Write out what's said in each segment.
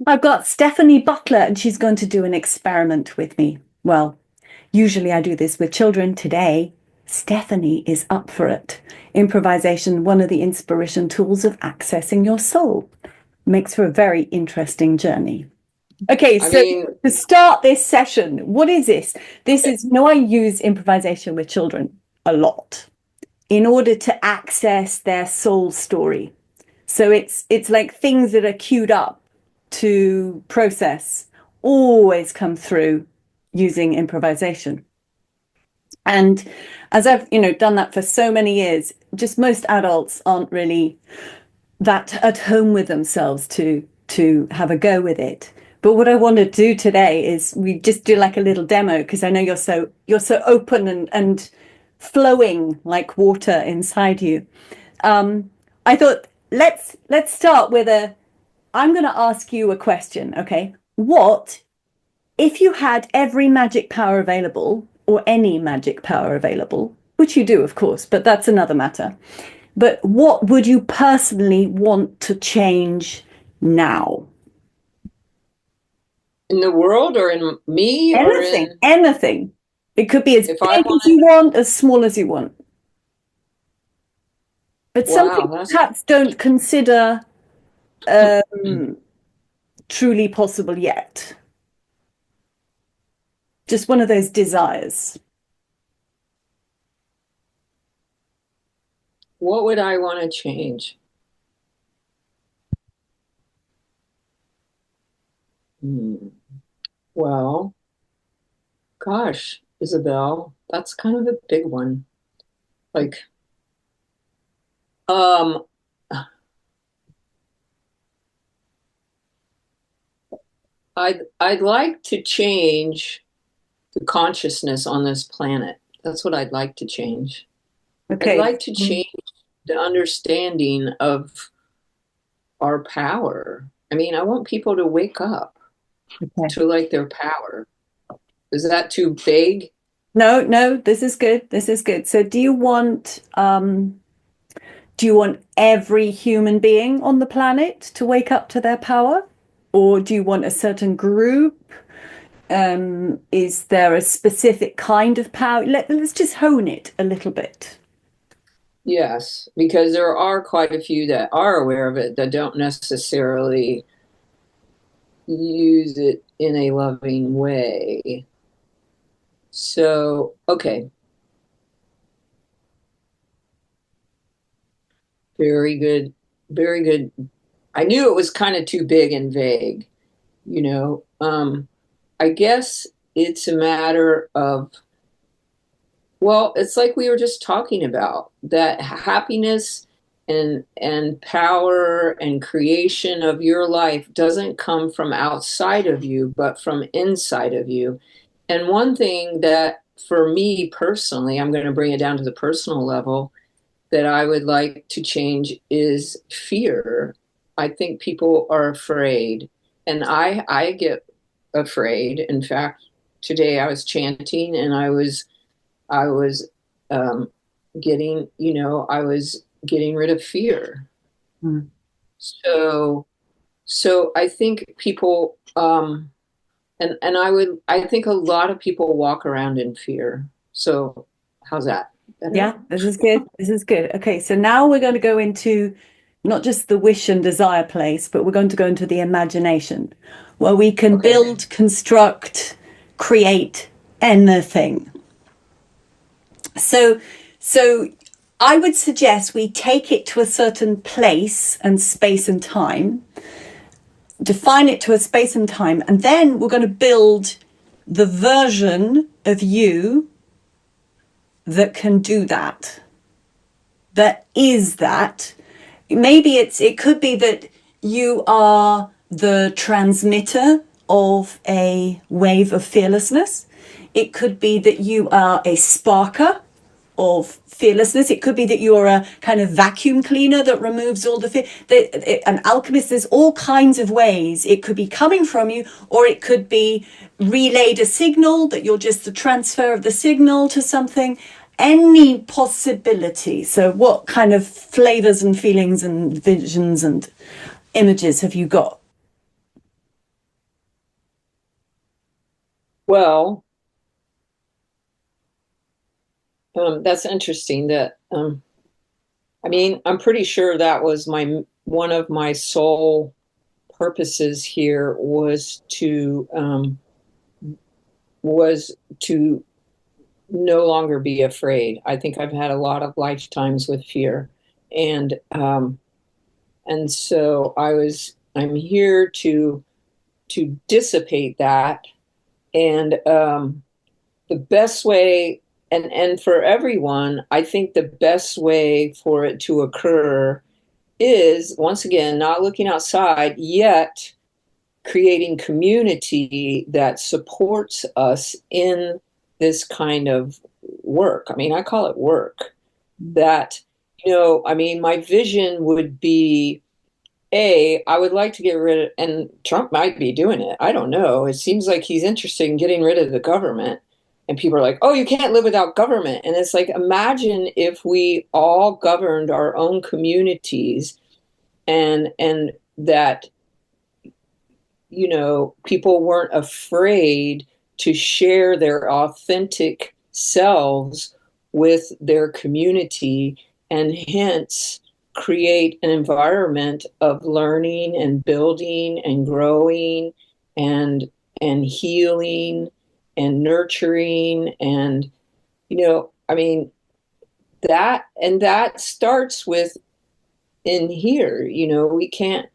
I've got Stefanie Butler, and she's going to do an experiment with me. Well, usually I do this with children. Today, Stefanie is up for it. Improvisation, one of the inspiration tools of accessing your soul. Makes for a very interesting journey. Okay, I so mean, to start this session, what is this? This is, I use improvisation with children a lot in order to access their soul story. So it's like things that are queued up to process always come through using improvisation. And as I've, done that for so many years, just most adults aren't really that at home with themselves to have a go with it. But what I want to do today is we just do like a little demo because I know you're so open and flowing like water inside you. I thought let's start with a. I'm going to ask you a question. Okay, what if you had every magic power available or any magic power available, which you do, of course, but that's another matter. But what would you personally want to change now? in the world or in me or Anything, in anything. It could be as if I big as wanted, you want, as small as you want. But some wow, people perhaps don't consider um, truly possible yet. Just one of those desires. what would I want to change? Hmm. Well, gosh, Isabel, that's kind of a big one. Like, um, I'd like to change the consciousness on this planet. That's what I'd like to change. I'd Okay. like to change the understanding of our power. I mean, I want people to wake up Okay. to like their power. Is that too vague? No, no, this is good. This is good. So do you want every human being on the planet to wake up to their power? Or do you want a certain group? Is there a specific kind of power? Let's just hone it a little bit. Yes, because there are quite a few that are aware of it that don't necessarily use it in a loving way. So, okay, very good, very good. I knew it was kind of too big and vague, you know. I guess it's a matter of, well, it's like we were just talking about that happiness and power and creation of your life doesn't come from outside of you, but from inside of you. And one thing that for me personally, I'm going to bring it down to the personal level, that I would like to change is fear. I think people are afraid, and I get afraid. In fact, today I was chanting and I was um, I was getting rid of fear. Mm. So, so I think people, and I think a lot of people walk around in fear. So, how's that? Better? Yeah, this is good. This is good. Okay, so now we're going to go into not just the wish and desire place, but we're going to go into the imagination, where we can Okay. build, construct, create anything. So I would suggest we take it to a certain place and space and time, define it to a space and time, and then we're going to build the version of you that can do that, that is that. Maybe it could be that you are the transmitter of a wave of fearlessness. It could be that you are a sparker of fearlessness. It could be that you're a kind of vacuum cleaner that removes all the fear. An alchemist, there's all kinds of ways. It could be coming from you, or it could be relayed a signal that you're just the transfer of the signal to something. Any possibility. So, what kind of flavors and feelings and visions and images have you got? Well, that's interesting that I mean, I'm pretty sure that was my one of my sole purposes here was to no longer be afraid. I think I've had a lot of lifetimes with fear, and so I'm here to dissipate that, and the best way, and for everyone, I think the best way for it to occur is, once again, not looking outside, yet creating community that supports us in this kind of work. I mean, I call it work. That, I mean, my vision would be, I would like to get rid of, and Trump might be doing it. I don't know. It seems like he's interested in getting rid of the government. And people are like, oh, you can't live without government. And it's like, imagine if we all governed our own communities, and that, people weren't afraid to share their authentic selves with their community, and hence create an environment of learning and building and growing and healing and nurturing. And I mean, that starts with in here. We can't,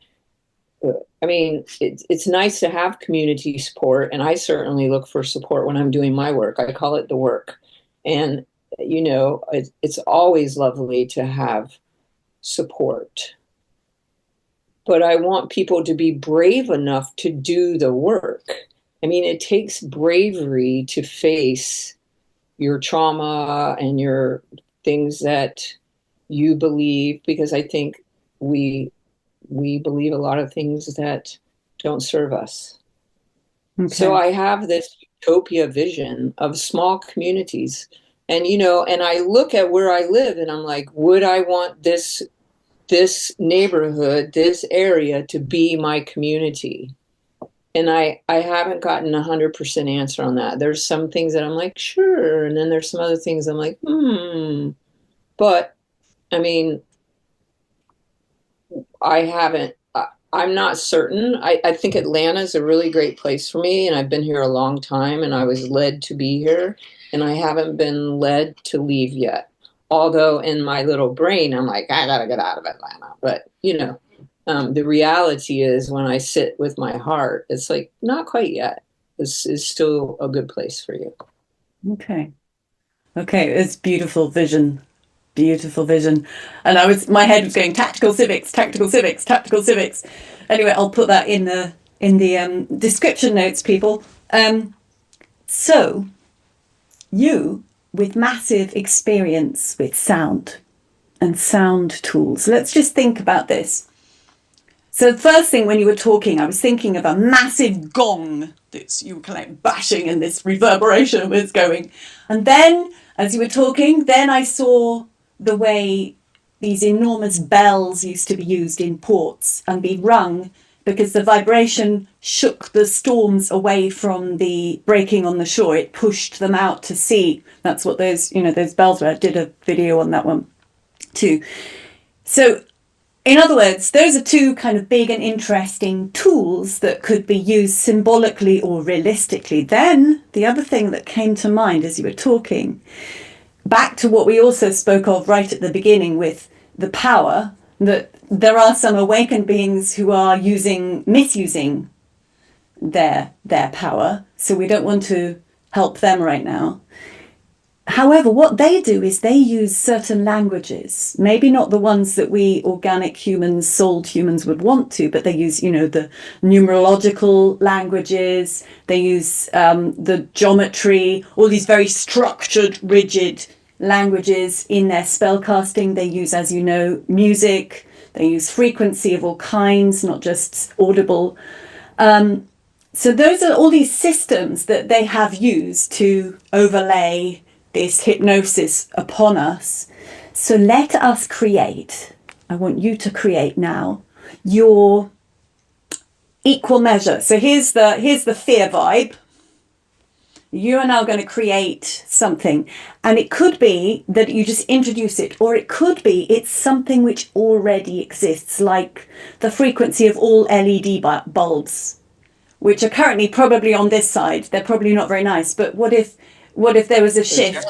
I mean, it's nice to have community support, and I certainly look for support when I'm doing my work. I call it the work. And it's always lovely to have support. But I want people to be brave enough to do the work. I mean, it takes bravery to face your trauma and your things that you believe, because I think we believe a lot of things that don't serve us. Okay. So I have this utopia vision of small communities. And and I look at where I live and I'm like, would I want this neighborhood, this area to be my community? And I haven't gotten 100% answer on that. There's some things that I'm like, sure. And then there's some other things I'm like, But I mean, I'm not certain. I think Atlanta is a really great place for me, and I've been here a long time, and I was led to be here, and I haven't been led to leave yet. Although in my little brain, I'm like, I gotta get out of Atlanta. But, the reality is, when I sit with my heart, it's like, not quite yet. This is still a good place for you. Okay. It's beautiful vision. Beautiful vision. And my head was going tactical civics, tactical civics, tactical civics. Anyway, I'll put that in the description notes, people. So you, with massive experience with sound and sound tools, let's just think about this. So the first thing, when you were talking, I was thinking of a massive gong that you were kind of bashing, and this reverberation was going. And then, as you were talking, then I saw the way these enormous bells used to be used in ports and be rung, because the vibration shook the storms away from the breaking on the shore. It pushed them out to sea. That's what those bells were. I did a video on that one too. So, in other words, those are two kind of big and interesting tools that could be used symbolically or realistically. Then the other thing that came to mind as you were talking, back to what we also spoke of right at the beginning with the power, that there are some awakened beings who are misusing their power. So we don't want to help them right now. However, what they do is they use certain languages, maybe not the ones that we organic humans, souled humans would want to, but they use, the numerological languages, they use the geometry, all these very structured, rigid languages in their spellcasting. They use, as you know, music, they use frequency of all kinds, not just audible. So those are all these systems that they have used to overlay this hypnosis upon us. So let us create, I want you to create now, your equal measure. So here's the fear vibe. You are now going to create something. And it could be that you just introduce it, or it could be it's something which already exists, like the frequency of all LED bulbs, which are currently probably on this side. They're probably not very nice. But what if there was a shift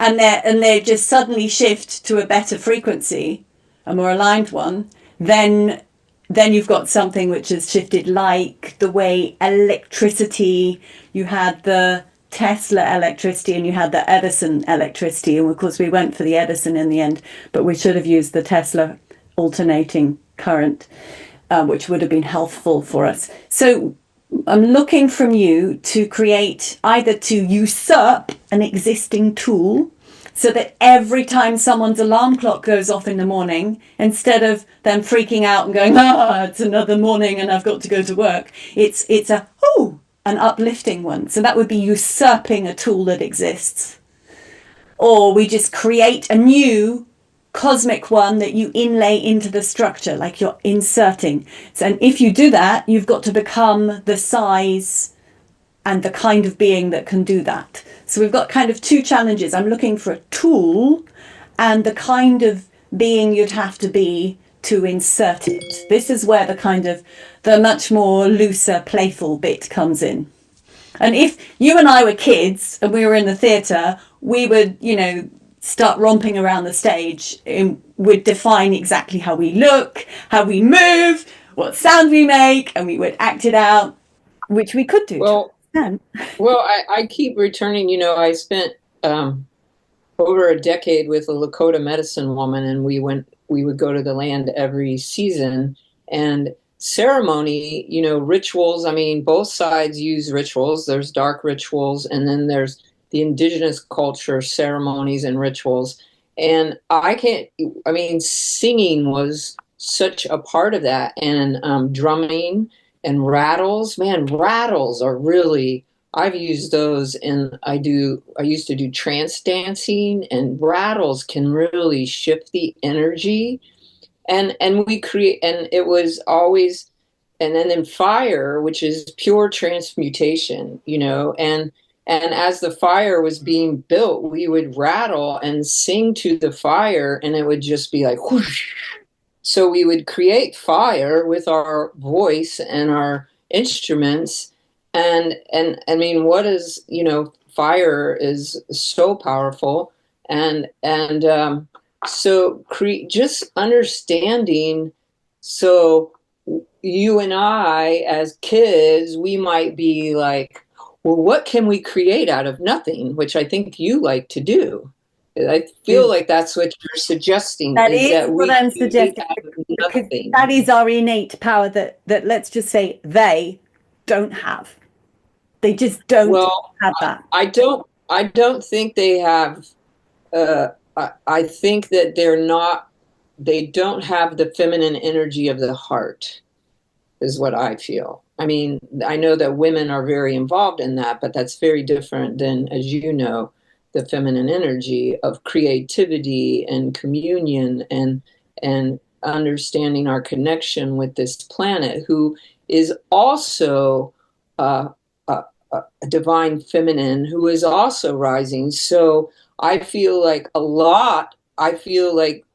and they just suddenly shift to a better frequency, a more aligned one, then you've got something which has shifted, like the way electricity, you had the Tesla electricity and you had the Edison electricity. And of course, we went for the Edison in the end, but we should have used the Tesla alternating current, which would have been healthful for us. So I'm looking from you to create, either to usurp an existing tool, so that every time someone's alarm clock goes off in the morning, instead of them freaking out and going, it's another morning and I've got to go to work, it's an uplifting one. So that would be usurping a tool that exists. Or we just create a new cosmic one that you inlay into the structure, like you're inserting. So, and if you do that, you've got to become the size and the kind of being that can do that. So we've got kind of two challenges. I'm looking for a tool and the kind of being you'd have to be to insert it. This is where the much more looser, playful bit comes in. And if you and I were kids and we were in the theatre, we would, start romping around the stage and would define exactly how we look, how we move, what sound we make, and we would act it out, which we could do. Well, I keep returning. I spent over a decade with a Lakota medicine woman, and we would go to the land every season. And ceremony, rituals. I mean, both sides use rituals. There's dark rituals, and then there's the indigenous culture ceremonies and rituals. And singing was such a part of that, and drumming and rattles. Man, rattles are really, I've used those, and I used to do trance dancing, and rattles can really shift the energy. And we create, and it was always, and then fire, which is pure transmutation, and as the fire was being built, we would rattle and sing to the fire, and it would just be like whoosh. So we would create fire with our voice and our instruments. And I mean, fire is so powerful. And just understanding. So you and I, as kids, we might be like, well, what can we create out of nothing? Which I think you like to do. I feel like that's what you're suggesting. That is what I'm suggesting. That is our innate power that let's just say they don't have. They just don't have that. I don't think they have. I think that they don't have the feminine energy of the heart, is what I feel. I mean, I know that women are very involved in that, but that's very different than, as you know, the feminine energy of creativity and communion and understanding our connection with this planet, who is also a divine feminine, who is also rising. So I feel like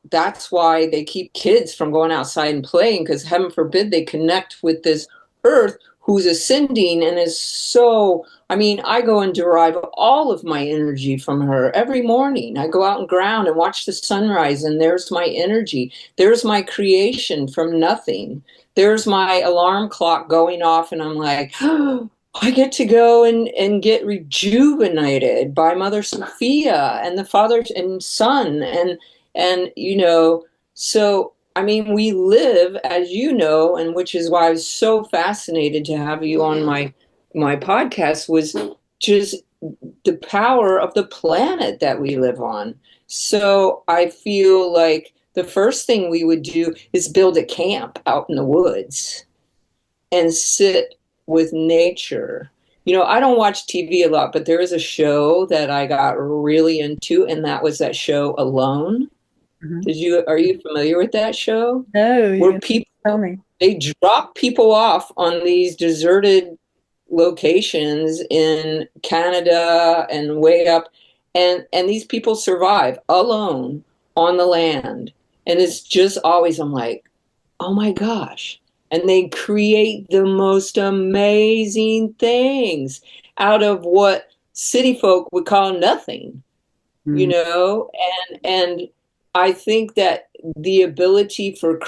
that's why they keep kids from going outside and playing, because heaven forbid they connect with this earth who's ascending and is so, I go and derive all of my energy from her every morning. I go out and ground and watch the sunrise, and there's my energy. There's my creation from nothing. There's my alarm clock going off, and I'm like, oh, I get to go and get rejuvenated by Mother Sophia and the Father and Son. And so we live, as you know, and which is why I was so fascinated to have you on my podcast, was just the power of the planet that we live on. So I feel like the first thing we would do is build a camp out in the woods and sit with nature. I don't watch TV a lot, but there is a show that I got really into, and that was that show Alone. Are you familiar with that show? No, where people tell me. They drop people off on these deserted locations in Canada and way up, and these people survive alone on the land. And it's just always, I'm like, oh my gosh. And they create the most amazing things out of what city folk would call nothing, you Mm. know? And I think that the ability for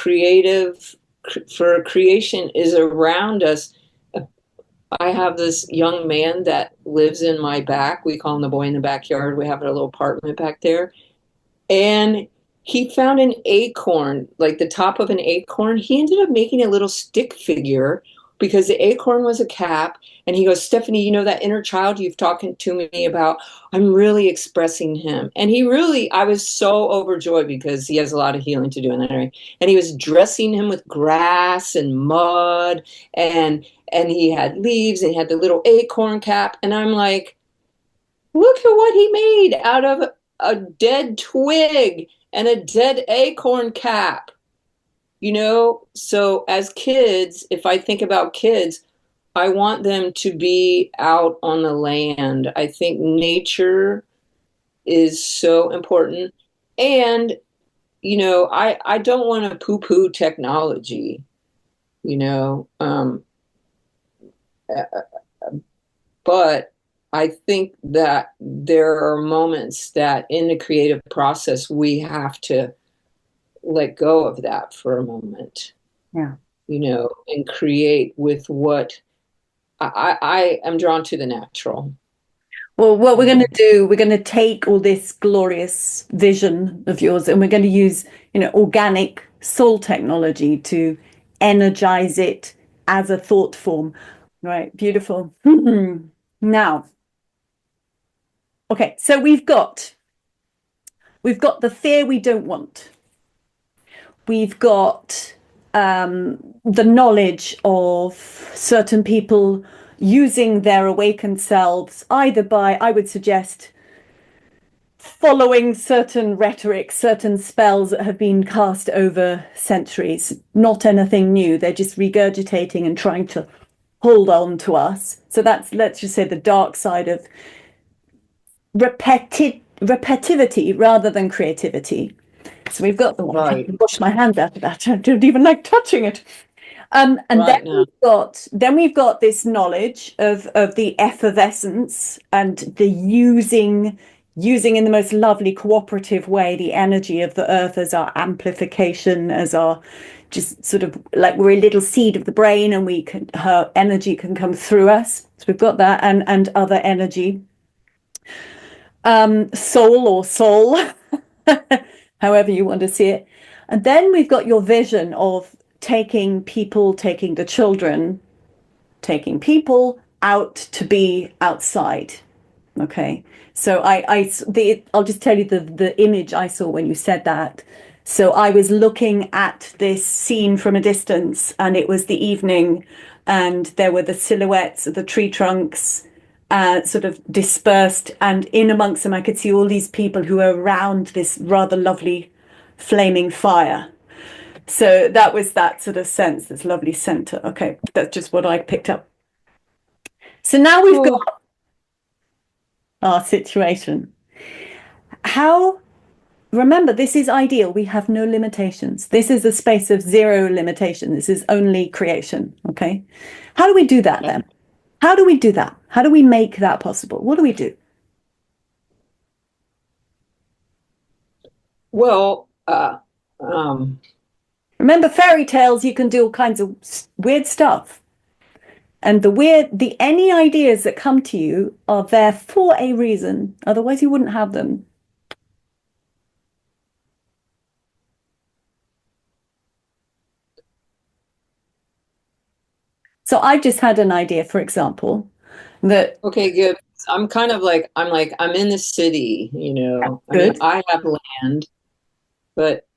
for creation is around us. I have this young man that lives in my back. We call him the boy in the backyard. We have a little apartment back there. And he found an acorn, like the top of an acorn. He ended up making a little stick figure because the acorn was a cap. And he goes, Stephanie, you know that inner child you've talking to me about? I'm really expressing him. And he really, I was so overjoyed because he has a lot of healing to do in that area. And he was dressing him with grass and mud, and he had leaves and he had the little acorn cap. And I'm like, look at what he made out of a dead twig and a dead acorn cap. So as kids, if I think about kids, I want them to be out on the land. I think nature is so important. And, I don't want to poo poo technology, you know, um, but I think that there are moments that in the creative process, we have to let go of that for a moment, Yeah. and create with what I am drawn to the natural. Well, what we're going to do, we're going to take all this glorious vision of yours and we're going to use, organic soul technology to energize it as a thought form. Right. Beautiful. Now, okay. So we've got the fear we don't want. We've got the knowledge of certain people using their awakened selves, either by, I would suggest, following certain rhetoric, certain spells that have been cast over centuries, not anything new. They're just regurgitating and trying to hold on to us. So that's, let's just say, the dark side of repetitivity rather than creativity. So we've got the one. I have Right, to wash my hands after that. I don't even like touching it. And then right now. we've got this knowledge of the effervescence and the using in the most lovely cooperative way the energy of the earth as our amplification, as our just sort of like we're a little seed of the brain, and her energy can come through us. So we've got that and other energy, soul, however you want to see it. And then we've got your vision of taking the children, taking people out to be outside. Okay. So I'll just tell you the image I saw when you said that. So I was looking at this scene from a distance, and it was the evening, and there were the silhouettes of the tree trunks, sort of dispersed, and in amongst them, I could see all these people who were around this rather lovely flaming fire. So that was that sort of sense, this lovely center. Okay, that's just what I picked up. So now we've got Oh, our situation. How Remember, this is ideal. We have no limitations. This is a space of zero limitation. This is only creation. Okay. How do we do that then? How do we do that? How do we make that possible? What do we do? well, um, Remember, fairy tales, you can do all kinds of weird stuff. And any ideas that come to you are there for a reason. Otherwise, you wouldn't have them. So I've just had an idea, for example, that okay, good. I'm kind of like, I'm in the city, I mean, good. I have land, but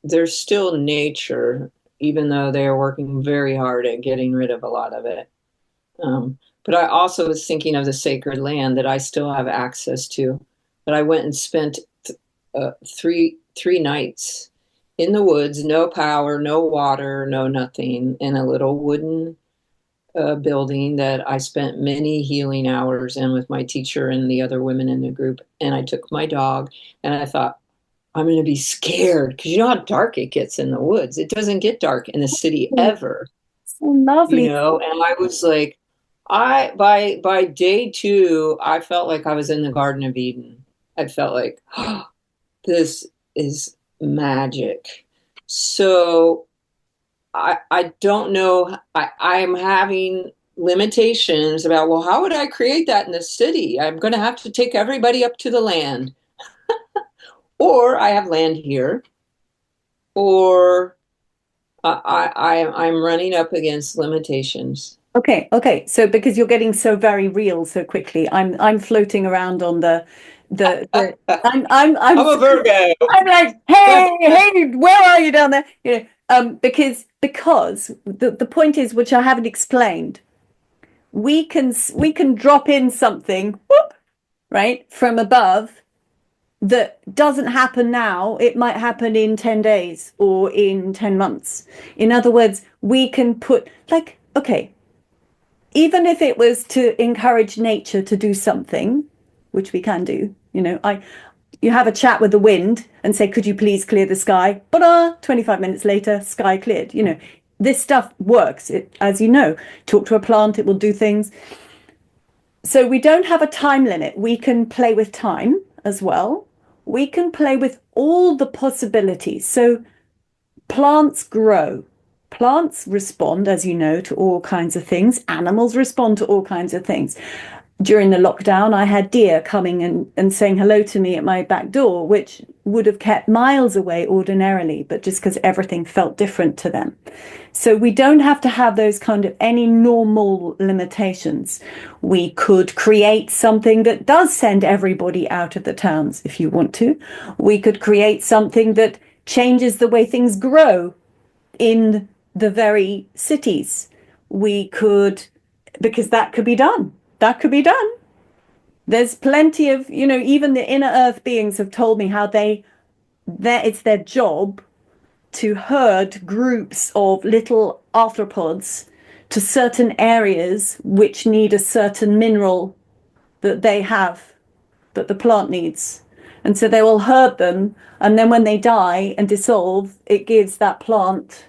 there's still nature, even though they are working very hard at getting rid of a lot of it. But I also was thinking of the sacred land that I still have access to. But I went and spent three nights in the woods, no power, no water, no nothing, in a little wooden building that I spent many healing hours in with my teacher and the other women in the group. And I took my dog and I thought, I'm going to be scared because you know how dark it gets in the woods. It doesn't get dark in the city Oh, ever, so lovely. and I was like, by day two, I felt like I was in the Garden of Eden. I felt like, oh, this is magic. So I don't know. I'm having limitations about, well, how would I create that in the city? I'm going to have to take everybody up to the land, or I have land here, or I'm running up against limitations. Okay, okay. So because you're getting so very real so quickly, I'm floating around on the I'm I'm a Virgo. I'm like, hey, hey, where are you down there? Because the point is, which I haven't explained, we can drop in something, whoop, right, from above that doesn't happen now. It might happen in 10 days or in 10 months. In other words, we can put like, okay, even if it was to encourage nature to do something, which we can do, you have a chat with the wind and say, could you please clear the sky? But 25 minutes later, sky cleared. This stuff works. As you know, talk to a plant, it will do things. So we don't have a time limit. We can play with time as well. We can play with all the possibilities. So plants grow. Plants respond, as you know, to all kinds of things. Animals respond to all kinds of things. During the lockdown, I had deer coming and saying hello to me at my back door, which would have kept miles away ordinarily, but just because everything felt different to them. So we don't have to have those kind of any normal limitations. We could create something that does send everybody out of the towns if you want to. We could create something that changes the way things grow in the very cities. We could, because that could be done. That could be done. There's plenty of, even the inner earth beings have told me how it's their job to herd groups of little arthropods to certain areas which need a certain mineral that they have, that the plant needs. And so they will herd them, and then when they die and dissolve, it gives that plant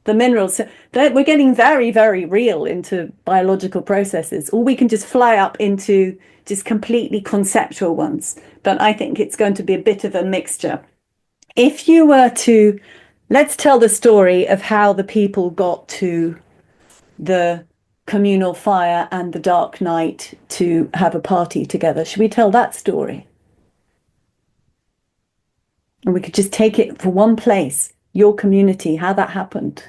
the minerals. So we're getting very, very real into biological processes, or we can just fly up into just completely conceptual ones. But I think it's going to be a bit of a mixture. If you were to, let's tell the story of how the people got to the communal fire and the dark night to have a party together. Should we tell that story? And we could just take it for one place, your community, how that happened.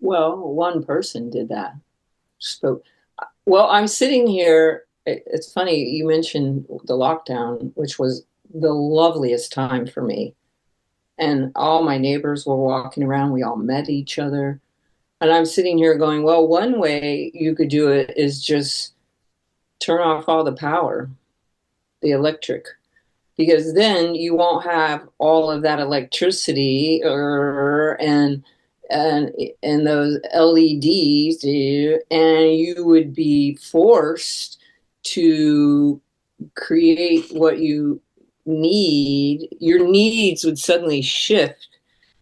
Well, one person did that. Spoke. Well, I'm sitting here. It's funny you mentioned the lockdown, which was the loveliest time for me. And all my neighbors were walking around. We all met each other. And I'm sitting here going, well, one way you could do it is just turn off all the power, the electric, because then you won't have all of that electricity and and those LEDs, and you would be forced to create what you need. Your needs would suddenly shift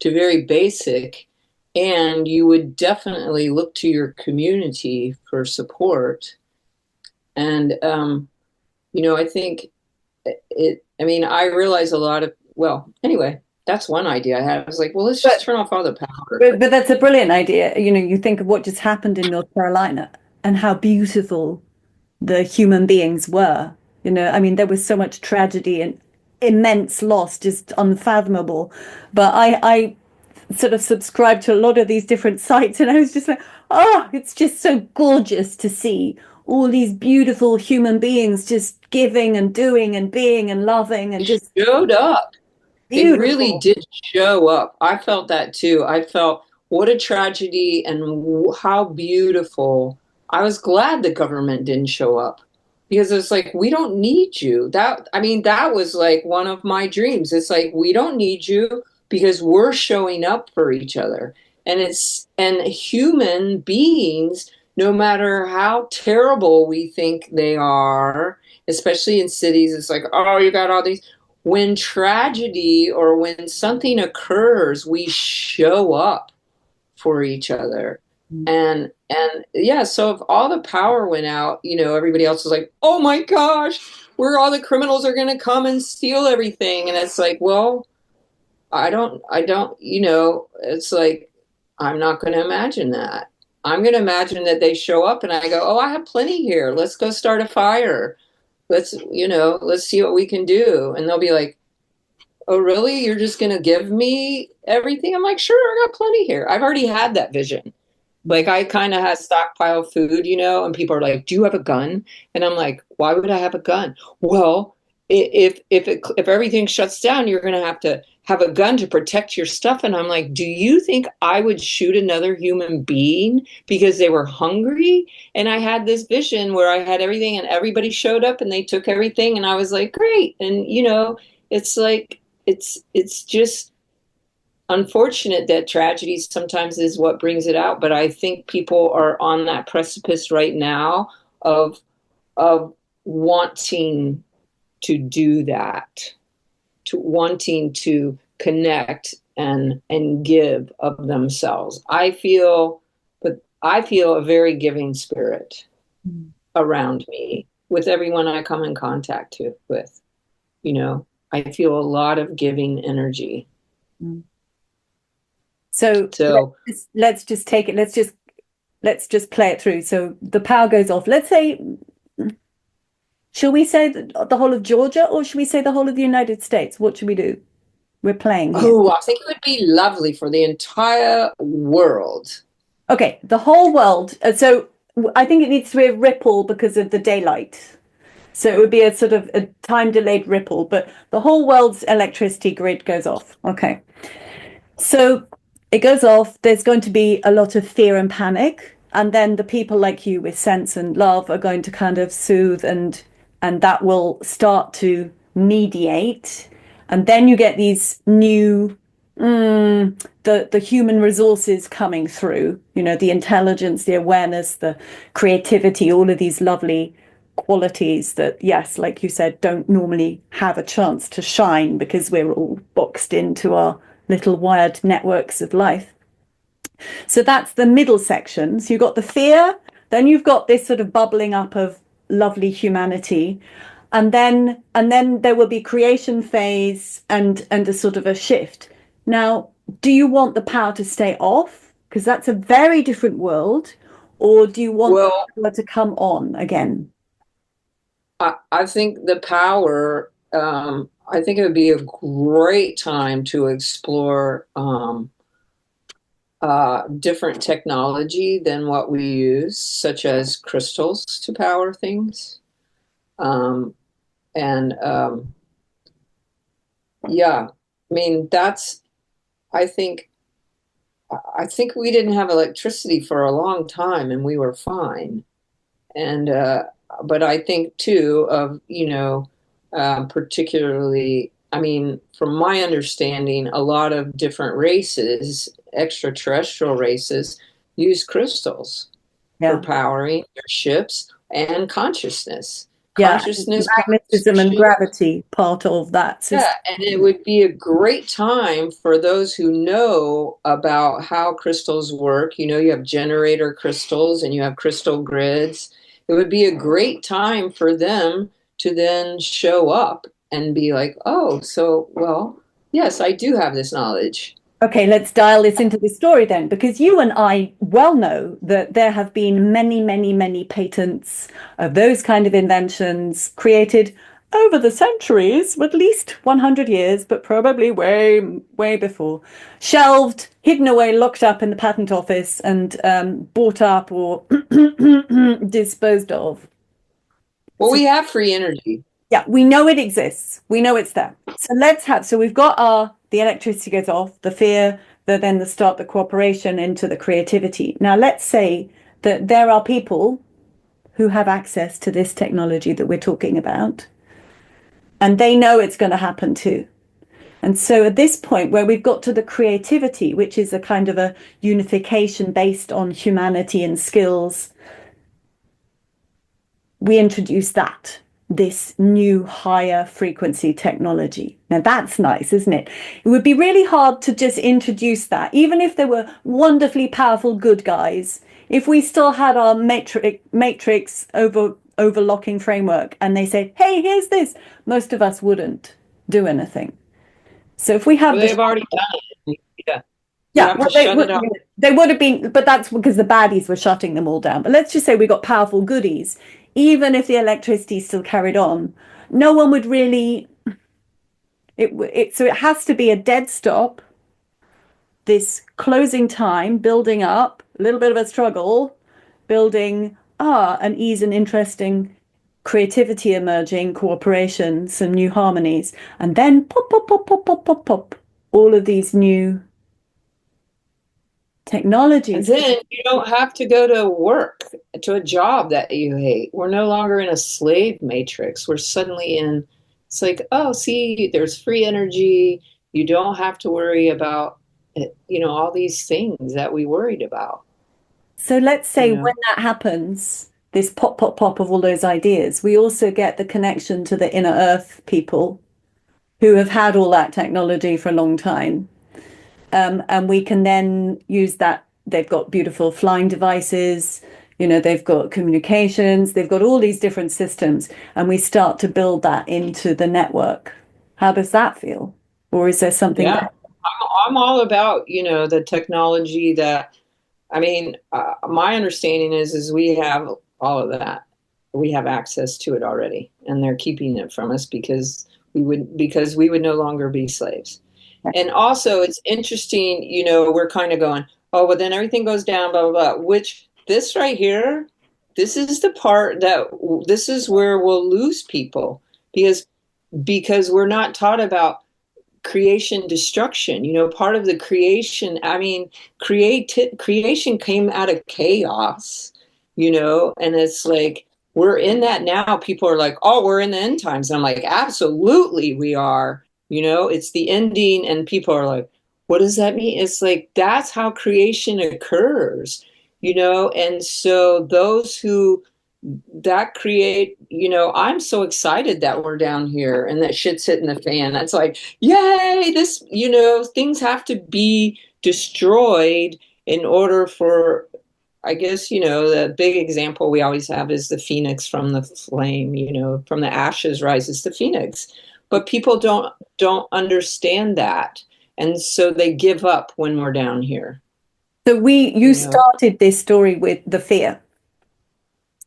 to very basic, and you would definitely look to your community for support. And I think I mean, I realize a lot of, well, anyway, that's one idea I had. I was like, well, let's just But turn off all the power. but that's a brilliant idea. You think of what just happened in North Carolina and how beautiful the human beings were. I mean, there was so much tragedy and immense loss, just unfathomable. But I sort of subscribe to a lot of these different sites, and I was just like, oh, it's just so gorgeous to see all these beautiful human beings just giving and doing and being and loving and They just showed up. They really beautiful. did show up. I felt that too. I felt what a tragedy and how beautiful. I was glad the government didn't show up because it's like, we don't need you. I mean, that was like one of my dreams. It's like, we don't need you because we're showing up for each other. and human beings, no matter how terrible we think they are, especially in cities, it's like, oh, you got all these. When tragedy or when something occurs, we show up for each other. And yeah, so if all the power went out, everybody else is like, oh my gosh, where all the criminals are going to come and steal everything. And it's like, well, I don't, it's like, I'm not going to imagine that. I'm going to imagine that they show up and I go, oh, I have plenty here. Let's go start a fire. Let's see what we can do. And they'll be like, oh, really? You're just going to give me everything? I'm like, sure, I got plenty here. I've already had that vision. Like I kind of had stockpile food, and people are like, "Do you have a gun?" And I'm like, "Why would I have a gun?" Well, if everything shuts down, you're going to have a gun to protect your stuff. And I'm like, "Do you think I would shoot another human being because they were hungry?" And I had this vision where I had everything, and everybody showed up, and they took everything, and I was like, "Great!" And it's like it's just unfortunate that tragedy sometimes is what brings it out, but I think people are on that precipice right now of wanting to do that, to wanting to connect and give of themselves. I feel a very giving spirit around me with everyone I come in contact with. I feel a lot of giving energy. Mm. So So let's just take it. Let's just play it through. So the power goes off. Let's say, shall we say the whole of Georgia, or should we say the whole of the United States? What should we do? We're playing here. Oh, I think it would be lovely for the entire world. Okay, the whole world. So I think it needs to be a ripple because of the daylight. So it would be a sort of a time delayed ripple, but the whole world's electricity grid goes off. Okay. So it goes off. There's going to be a lot of fear and panic. And then the people like you with sense and love are going to kind of soothe, and that will start to mediate. And then you get these new the human resources coming through, the intelligence, the awareness, the creativity, all of these lovely qualities that, yes, like you said, don't normally have a chance to shine because we're all boxed into our little wired networks of life. So that's the middle section. So you've got the fear, then you've got this sort of bubbling up of lovely humanity. And then there will be creation phase and a sort of a shift. Now, do you want the power to stay off? Because that's a very different world. Or do you want the Well, power to come on again? I think the power, I think it would be a great time to explore different technology than what we use, such as crystals to power things. Um, and yeah, I mean, I think, I think we didn't have electricity for a long time and we were fine. And but I think too of particularly, I mean, from my understanding, a lot of different races, extraterrestrial races, use crystals for Yeah. powering their ships and consciousness. Yeah. Consciousness Magnetism and conversation. gravity part of that Yeah, system. and it would be a great time for those who know about how crystals work. You have generator crystals and you have crystal grids. It would be a great time for them to then show up and be like, oh, so, well, yes, I do have this knowledge. Okay, let's dial this into the story then, because you and I well know that there have been many, many, many patents of those kind of inventions created over the centuries, at least 100 years, but probably way, way before, shelved, hidden away, locked up in the patent office, and bought up or disposed of. Well, So we have free energy. yeah, we know it exists. We know it's there. So we've got the electricity goes off, the fear, then the start, the cooperation into the creativity. Now let's say that there are people who have access to this technology that we're talking about, and they know it's going to happen too. And so at this point, where we've got to the creativity, which is a kind of a unification based on humanity and skills, we introduce that, this new higher frequency technology. Now that's nice, isn't it? It would be really hard to just introduce that, even if there were wonderfully powerful good guys. If we still had our matrix overlocking framework and they say, hey, here's this, most of us wouldn't do anything. So if we have Well, the they've already done it. Yeah. You yeah, have well, to shut it off. they would have been, but that's because the baddies were shutting them all down. But let's just say we got powerful goodies, even if the electricity still carried on, no one would really. So it has to be a dead stop. This closing time, building up, a little bit of a struggle, building an ease and interesting creativity emerging, cooperation, some new harmonies, and then pop, pop, pop, pop, pop, pop, pop, all of these new And technologies. then you don't have to go to work, to a job that you hate. We're no longer in a slave matrix. We're suddenly in, it's like, oh, see, there's free energy. You don't have to worry about, all these things that we worried about, So let's you say when know. that happens, this pop, pop, pop of all those ideas, we also get the connection to the inner earth people who have had all that technology for a long time. And we can then use that. They've got beautiful flying devices, they've got communications, they've got all these different systems, and we start to build that into the network. How does that feel? Or is there something Yeah. better? I'm all about, the technology that, I mean, my understanding is we have all of that. We have access to it already, and they're keeping it from us because we would no longer be slaves. And also, it's interesting, we're kind of going, oh, but then everything goes down, blah, blah, blah, which this right here, this is the part that this is where we'll lose people because we're not taught about creation destruction. Part of the creation, I mean, creation came out of chaos, and it's like we're in that now. People are like, oh, we're in the end times, and I'm like, absolutely we are. It's the ending, and people are like, what does that mean? It's like that's how creation occurs. And so those who that create, I'm so excited that we're down here and that shit's hitting the fan. That's like, yay, this, things have to be destroyed in order for, I guess, the big example we always have is the phoenix from the flame, from the ashes rises the phoenix. But people don't understand that. And so they give up when we're down here, So you you know. started this story with the fear.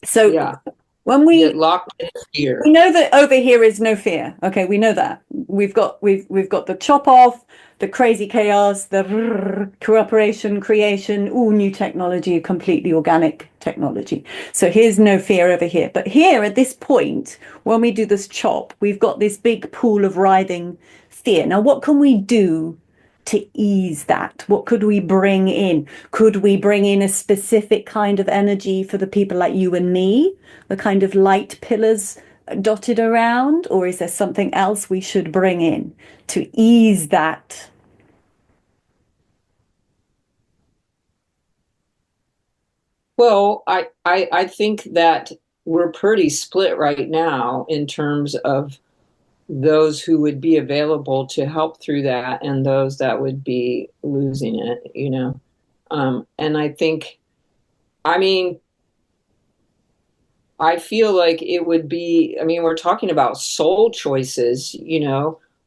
So Yeah. when You get locked in we fear. know that over here is no fear. Okay, we know that. We've got the chop off, the crazy chaos, the cooperation, creation, all new technology, completely organic technology. So here's no fear over here. But here at this point, when we do this chop, we've got this big pool of writhing fear. Now, what can we do to ease that? What could we bring in? Could we bring in a specific kind of energy for the people like you and me, the kind of light pillars dotted around? Or is there something else we should bring in to ease that? Well, I think that we're pretty split right now in terms of those who would be available to help through that and those that would be losing it. And I think, I mean, I feel like it would be, I mean, we're talking about soul choices.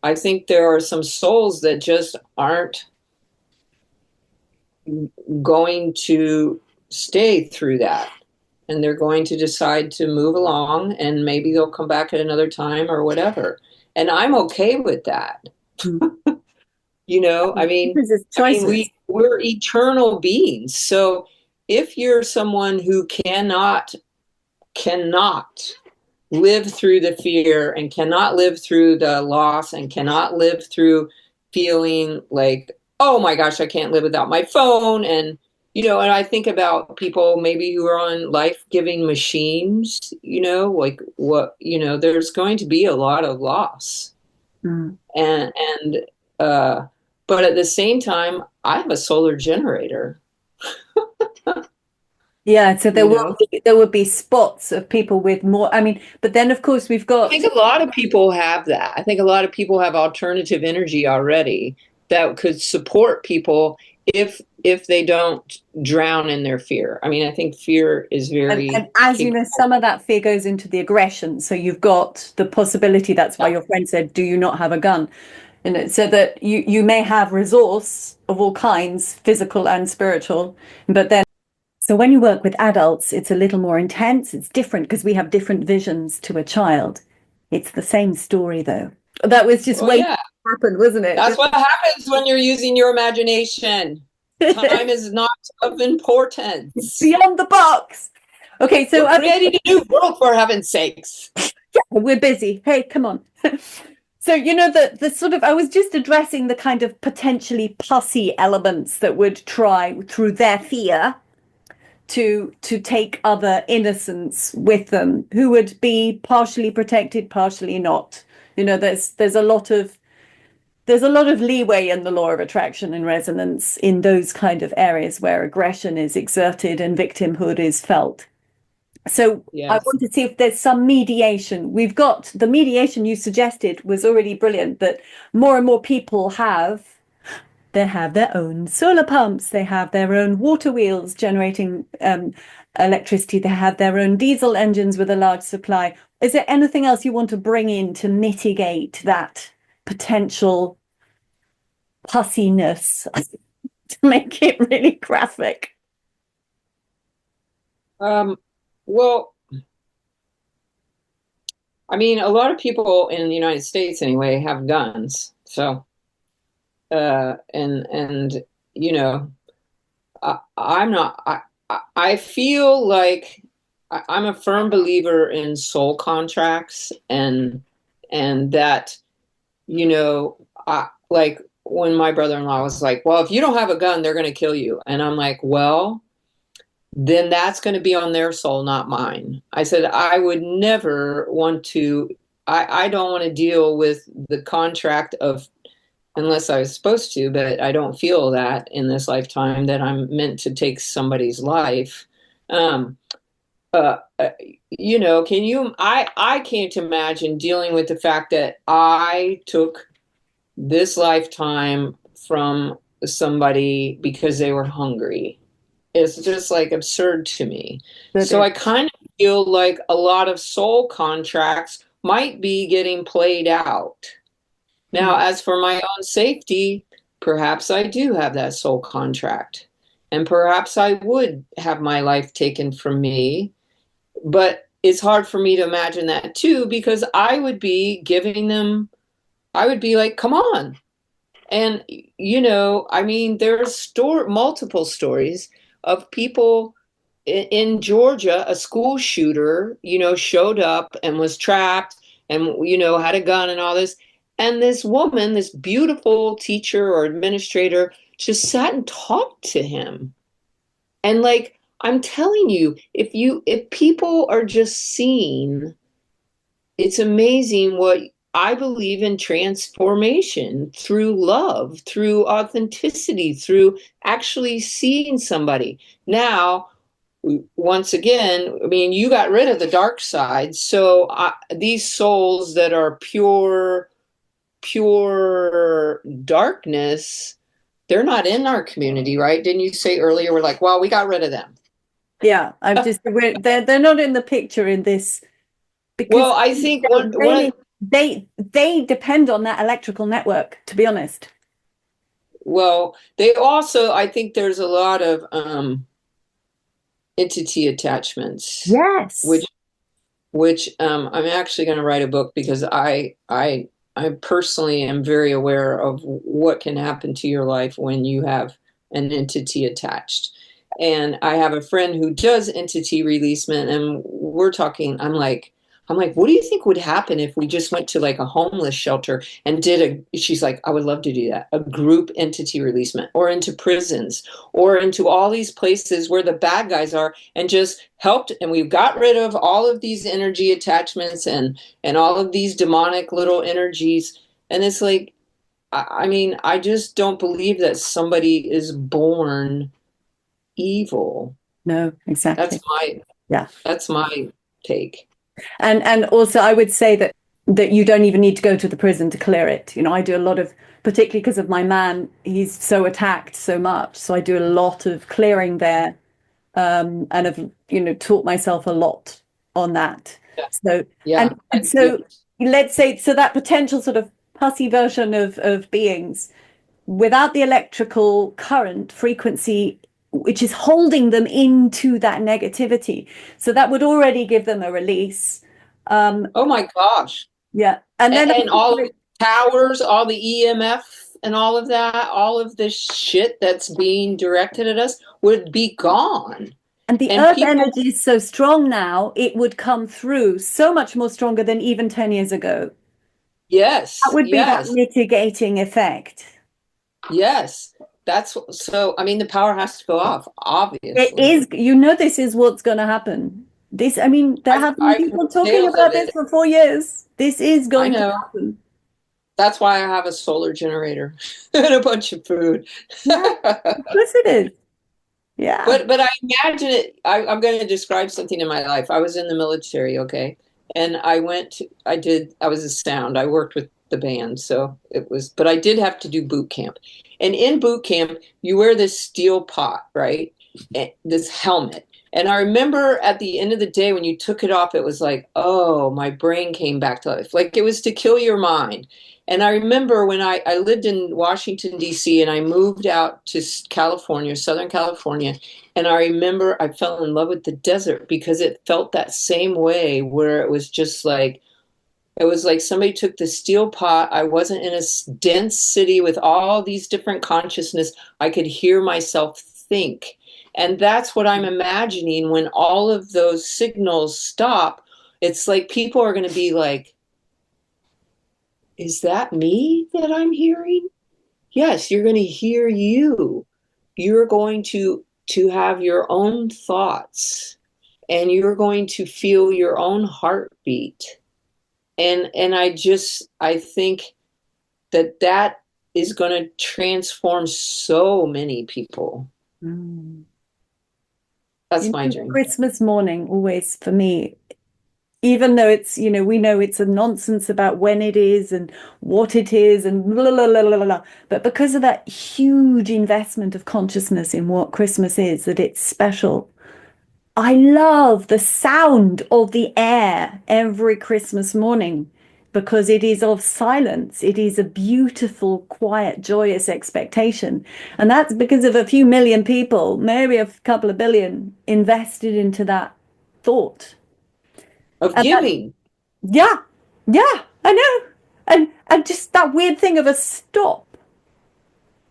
I think there are some souls that just aren't going to stay through that. And they're going to decide to move along and maybe they'll come back at another time or whatever. And I'm okay with that. I mean, Because it's I mean choices. we're eternal beings. So if you're someone who cannot live through the fear and cannot live through the loss and cannot live through feeling like, oh my gosh, I can't live without my phone. And I think about people maybe who are on life-giving machines, like what, there's going to be a lot of loss. Mm. And Uh, but at the same time, I have a solar generator, Yeah, so you know. there will be spots of people with more. I mean, but then of course we've I got think a lot of people have that. I think a lot of people have alternative energy already that could support people if they don't drown in their fear. I mean, I think fear is and very as you know, capable. some of that fear goes into the aggression. So you've got the possibility. That's why Yeah. your friend said, "Do you not have a gun?" So that you may have resource of all kinds, physical and spiritual, but then so when you work with adults, it's a little more intense. It's different because we have different visions to a child. It's the same story though. That was just Oh waiting yeah. to happen, wasn't it? That's what happens when you're using your imagination. Time is not of importance. Beyond the box. Okay, so We're creating a new world for heaven's sakes. we're busy. Hey, come on. So, the sort of, I was just addressing the kind of potentially pussy elements that would try through their fear to take other innocents with them who would be partially protected, partially not. There's a lot of leeway in the law of attraction and resonance in those kind of areas where aggression is exerted and victimhood is felt. So I Yes. want to see if there's some mediation. We've got the mediation you suggested was already brilliant, that more and more people have their own solar pumps, they have their own water wheels generating electricity, they have their own diesel engines with a large supply. Is there anything else you want to bring in to mitigate that potential pussiness, to make it really graphic? Um, well, I mean, a lot of people in the United States anyway have guns. So, and you know, I'm not. I feel like I'm a firm believer in soul contracts, and that like when my brother-in-law was like, "Well, if you don't have a gun, they're going to kill you," and I'm like, "Well, then that's going to be on their soul, not mine." I said, "I would never want to. I don't want to deal with the contract of unless I was supposed to, but I don't feel that in this lifetime that I'm meant to take somebody's life." Um, uh, uh, can you? I can't imagine dealing with the fact that I took this lifetime from somebody because they were hungry. It's just like absurd to me. That So is, I kind of feel like a lot of soul contracts might be getting played out. Now, mm, as for my own safety, perhaps I do have that soul contract. And perhaps I would have my life taken from me. But it's hard for me to imagine that too, because I would be giving them, I would be like, come on. And, I mean, there's multiple stories of people in Georgia, a school shooter, showed up and was trapped and, had a gun and all this. And this woman, this beautiful teacher or administrator, just sat and talked to him. And like, I'm telling you, if people are just seen, it's amazing what I believe in transformation through love, through authenticity, through actually seeing somebody. Now, once again, I mean, you got rid of the dark side. So these souls that are pure darkness, they're not in our community, right? Didn't you say earlier, we're like, well, we got rid of them. yeah, they're not in the picture in this because Well, I think they're one really they depend on that electrical network, to be honest. well, they also, I think there's a lot of entity attachments, which Yes. I'm actually going to write a book because I personally am very aware of what can happen to your life when you have an entity attached. And I have a friend who does entity releasement, and we're talking. I'm like, what do you think would happen if we just went to like a homeless shelter and did a? She's like, I would love to do that, a group entity releasement, or into prisons, or into all these places where the bad guys are, and just helped. And we've got rid of all of these energy attachments and all of these demonic little energies. And it's like, I mean, I just don't believe that somebody is born evil. No, That's exactly. my Yeah. that's my take. And also I would say that you don't even need to go to the prison to clear it. You know, I do a lot of, particularly because of my man, he's so attacked so much. So I do a lot of clearing there, and have, taught myself a lot on that. Yeah, So, yeah, and so let's say, so that potential sort of pussy version of beings without the electrical current frequency, which is holding them into that negativity. So that would already give them a release. oh my gosh. Yeah. And then And all of the towers, all the EMF and all of that, all of this shit that's being directed at us would be gone. and the And earth people, energy is so strong now, it would come through so much more stronger than even 10 years ago. That yes, would be that yes, mitigating effect. yes. That's so, I mean, the power has to go off, It obviously. is, this is what's going to happen. This, I mean, there have been I've heard people talking tales of about this it. for 4 years. This is I going to know. happen. That's why I have a solar generator and a bunch of food. Yeah, of course it is. Yeah. But I imagine it. I'm going to describe something in my life. I was in the military, okay, and I was a sound. I worked with the band, so it was. But I did have to do boot camp, and in boot camp, you wear this steel pot, right? This helmet. And I remember at the end of the day when you took it off, it was like, oh, my brain came back to life. Like it was to kill your mind. And I remember when I lived in Washington, D.C., and I moved out to California, Southern California. And I remember I fell in love with the desert because it felt that same way where it was just like, it was like somebody took the steel pot. I wasn't in a dense city with all these different consciousness. I could hear myself think. And that's what I'm imagining when all of those signals stop. It's like people are going to be like, is that me that I'm hearing? Yes, you're going to hear you. You're going to have your own thoughts and you're going to feel your own heartbeat. And I think that is going to transform so many people. Mm. That's my dream. Christmas morning, always for me, even though it's, we know it's a nonsense about when it is and what it is and blah, blah, blah, blah, blah. But because of that huge investment of consciousness in what Christmas is, that it's special, I love the sound of the air every Christmas morning because it is of silence. It is a beautiful, quiet, joyous expectation. And that's because of a few million people, maybe a couple of billion, invested into that thought. Of And that, giving. yeah, yeah, I know. And just that weird thing of a stop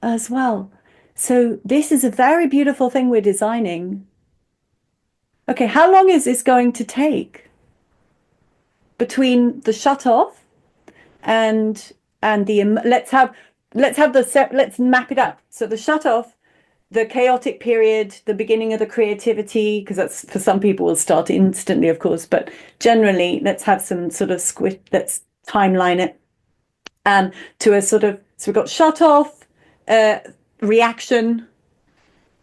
as well. So this is a very beautiful thing we're designing. Okay, how long is this going to take between the shut off and the let's map it up. So the shut off, the chaotic period, the beginning of the creativity, because that's for some people will start instantly, of course, but generally let's have some sort of let's timeline it to a sort of, so we've got shut off, uh, reaction,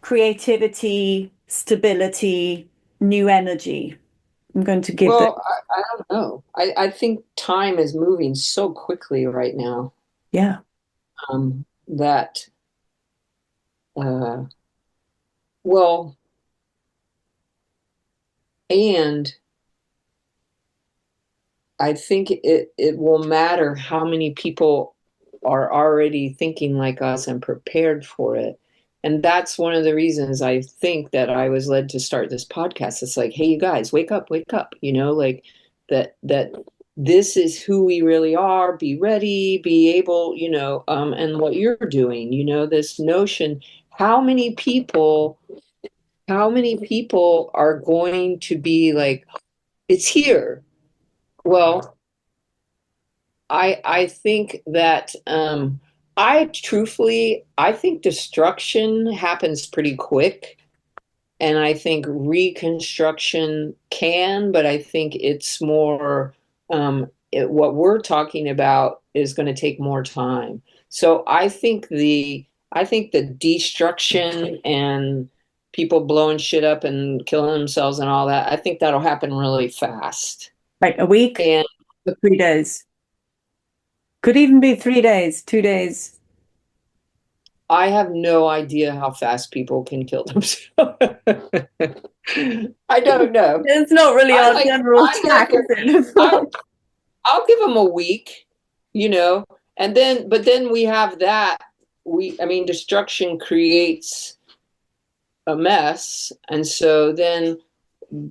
creativity, stability, new energy. I'm going to give that. Well, I don't know. I think time is moving so quickly right now, Yeah. that, well, and I think it will matter how many people are already thinking like us and prepared for it. And that's one of the reasons I think that I was led to start this podcast. It's like, hey, you guys, wake up, like that this is who we really are, be ready, be able, and what you're doing, this notion, how many people, how many people are going to be like, it's here. Well, I think that I think destruction happens pretty quick, and I think reconstruction can, but I think it's more what we're talking about is going to take more time. So I think the destruction and people blowing shit up and killing themselves and all that, I think that'll happen really fast. Like a week And or 3 days. Could even be 3 days, 2 days. I have no idea how fast people can kill themselves. I don't know. It's not really I our like general I like tack, is I it? I'll give them a week, and then we have that. I mean, destruction creates a mess. And so then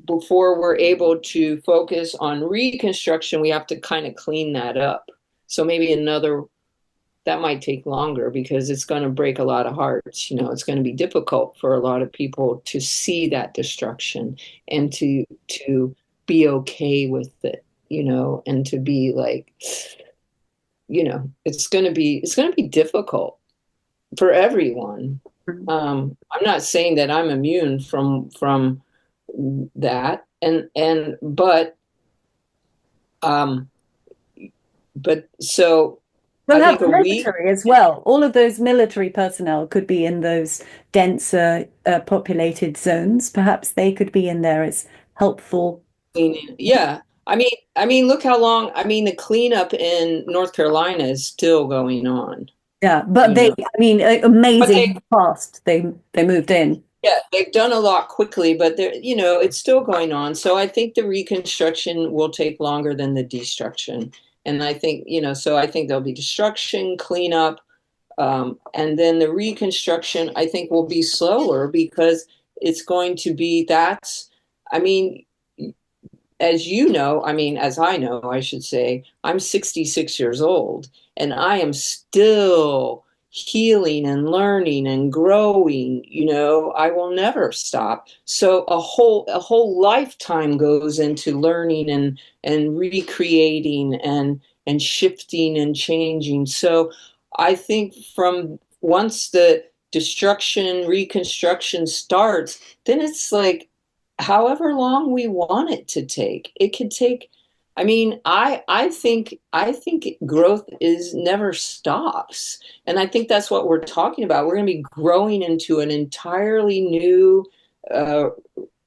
before we're able to focus on reconstruction, we have to kind of clean that up. So maybe that might take longer because it's going to break a lot of hearts. It's going to be difficult for a lot of people to see that destruction and to be okay with it, and to be like, it's going to be difficult for everyone. I'm not saying that I'm immune from that, um, but so We'll I have think the a week. military as well. All of those military personnel could be in those denser populated zones. Perhaps they could be in there as helpful. Yeah. I mean, look how long. I mean, the cleanup in North Carolina is still going on. Yeah, but You they, know, I mean, but amazing how fast they moved in. yeah, they've done a lot quickly, but it's still going on. So I think the reconstruction will take longer than the destruction. And I think, so I think there'll be destruction, cleanup, and then the reconstruction, I think, will be slower because it's going to be I mean, as I know, I should say, I'm 66 years old and I am still healing and learning and growing. I will never stop. So a whole lifetime goes into learning and recreating and shifting and changing. So I think from once the destruction, reconstruction starts, then it's like however long we want it to take. It could take. I mean, I think growth is never stops, and I think that's what we're talking about. We're going to be growing into an entirely new uh,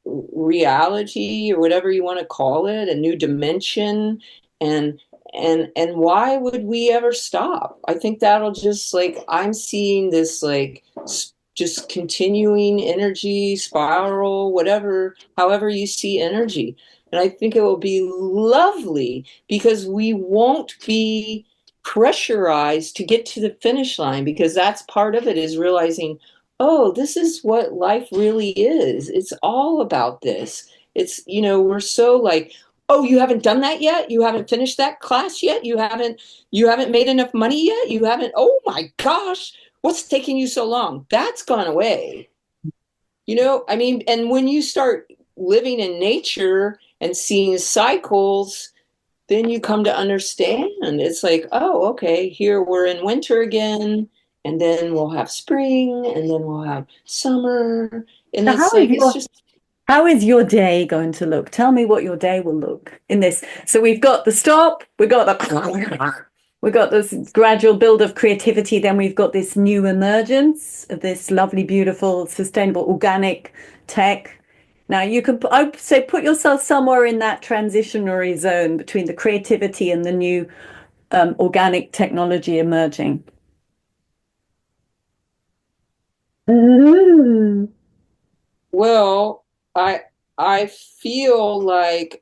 reality, or whatever you want to call it, a new dimension, and and why would we ever stop? I think that'll just, like, I'm seeing this, like, just continuing energy spiral, whatever, however you see energy. And I think it will be lovely because we won't be pressurized to get to the finish line, because that's part of it, is realizing, oh, this is what life really is. It's all about this. We're so like, oh, you haven't done that yet? You haven't finished that class yet? You haven't made enough money yet? You haven't, oh my gosh, what's taking you so long? That's gone away. I mean, and when you start living in nature and seeing cycles, then you come to understand. It's like, oh, okay, here we're in winter again, and then we'll have spring, and then we'll have summer. And So it's like, it's just, how is your day going to look? Tell me what your day will look in this. So we've got the stop, we've got this gradual build of creativity, then we've got this new emergence of this lovely, beautiful, sustainable, organic tech. Now you can, I would say, put yourself somewhere in that transitionary zone between the creativity and the new organic technology emerging. Mm. well, I I feel like,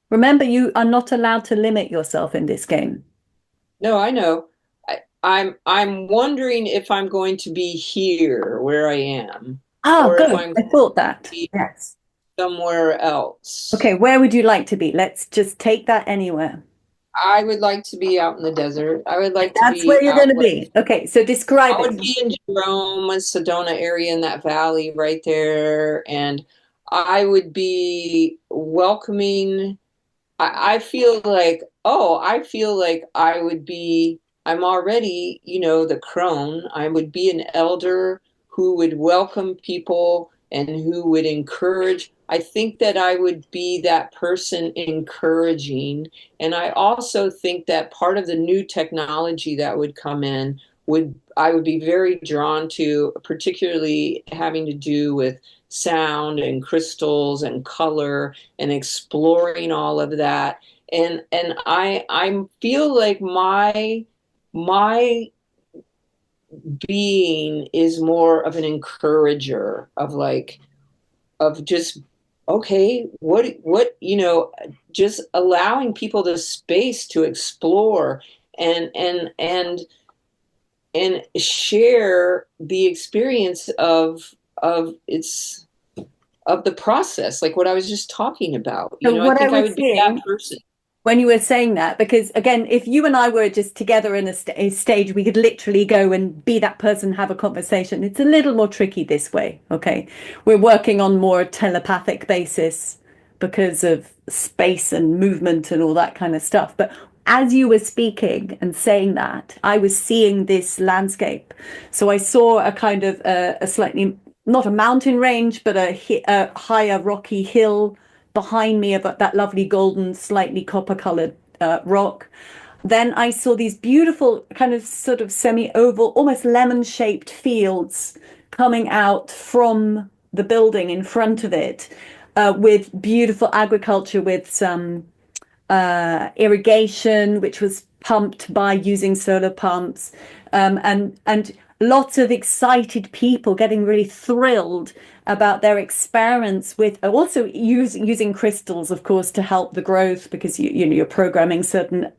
Remember, you are not allowed to limit yourself in this game. no, I know. I'm wondering if I'm going to be here where I am, Oh, or if good. I'm I going thought to that. be Yes. somewhere else. Okay, where would you like to be? Let's just take that anywhere. I would like to be out in the desert. I would like to That's where be you're going out to west. be. Okay, so describe I it. would be in Jerome, Sedona area, in that valley right there, and I would be welcoming. I feel like I would be. I'm already, the crone. I would be an elder who would welcome people and who would encourage. I think that I would be that person encouraging. And I also think that part of the new technology that would come in would I would be very drawn to, particularly having to do with sound and crystals and color and exploring all of that. And I feel like my being is more of an encourager of like of just okay, what just allowing people the space to explore and and share the experience of its of the process, like what I was just talking about. So I what I think I was would be that seeing person. when you were saying that, because again, if you and I were just together in a stage, we could literally go and be that person, have a conversation. It's a little more tricky this way. Okay. We're working on more telepathic basis because of space and movement and all that kind of stuff. But as you were speaking and saying that, I was seeing this landscape. So I saw a kind of a slightly, not a mountain range, but a higher rocky hill behind me about that lovely golden, slightly copper colored rock. Then I saw these beautiful kind of sort of semi-oval, almost lemon-shaped fields coming out from the building in front of it, with beautiful agriculture with some irrigation, which was pumped by using solar pumps, and lots of excited people getting really thrilled about their experiments with also using crystals, of course, to help the growth because you're programming certain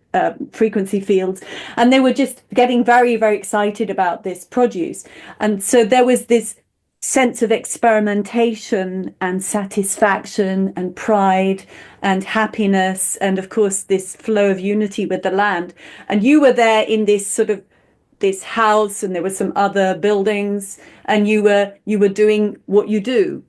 frequency fields, and they were just getting very, very excited about this produce, and so there was this sense of experimentation and satisfaction and pride and happiness and of course this flow of unity with the land. And you were there in this sort of this house, and there were some other buildings, and you were doing what you do,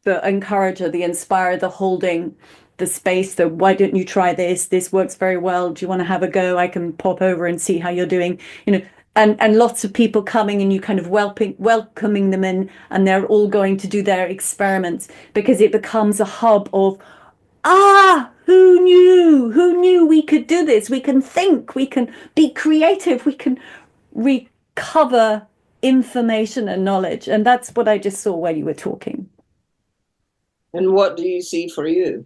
the encourager, the inspirer, the holding the space, the why don't you try this works very well, do you want to have a go, I can pop over and see how you're doing, and lots of people coming, and you kind of welcoming them in, and they're all going to do their experiments because it becomes a hub of who knew we could do this, we can think, we can be creative, we can recover information and knowledge. And that's what I just saw when you were talking. And what do you see for you?